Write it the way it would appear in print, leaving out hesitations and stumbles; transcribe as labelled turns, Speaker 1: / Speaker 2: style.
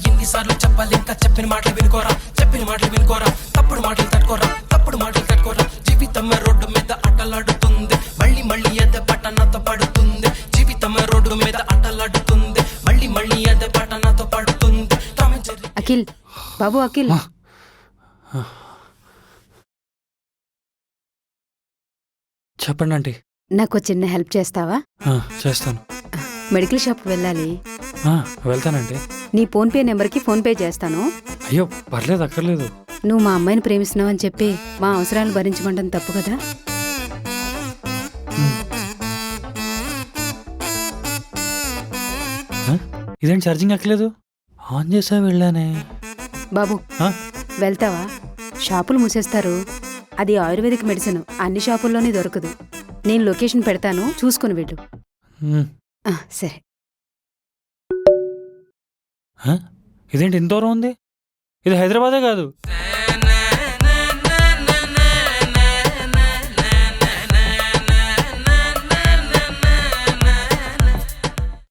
Speaker 1: ఎన్నిసార్లు చెప్పాలి ఇంకా చెప్పిన మాటలు వినుకోరా తప్పుడు మాటలు తట్టుకోరా జీవితం రోడ్డు మీద అట్టలాడుతుంది మళ్ళీ అదే పట్ట నాతో పడుతుంది జీవితం రోడ్డు మీద అట్టలాడుతుంది మళ్ళీ అదే పట్ట నాతో పడుతుంది.
Speaker 2: అఖిల్ బాబు అఖిల్
Speaker 3: చెప్పండి ఆంటీ.
Speaker 2: నాకు చిన్న హెల్ప్ చేస్తావా?
Speaker 3: చేస్తాను.
Speaker 2: మెడికల్ షాప్కి వెళ్ళాలి.
Speaker 3: వెళ్తానండి.
Speaker 2: నీ ఫోన్పే నెంబర్కి ఫోన్పే చేస్తాను.
Speaker 3: అయ్యో పర్లేదు, అక్కర్లేదు.
Speaker 2: నువ్వు మా అమ్మాయిని ప్రేమిస్తున్నావని చెప్పి మా అవసరాలు భరించమంటం తప్పు కదా.
Speaker 3: ఇదేంటి ఛార్జింగ్ ఎక్కలేదు? ఆన్ చేసా వెళ్ళానే.
Speaker 2: బాబు వెళ్తావా? షాపులు మూసేస్తారు. అది ఆయుర్వేదిక్ మెడిసిన్ అన్ని షాపుల్లోనే దొరకదు. నేను లొకేషన్ పెడతాను, చూసుకుని వెళ్ళు. సరే.
Speaker 3: ఇదేంటి ఇంత దూరం ఉంది? ఇది హైదరాబాదే కాదు.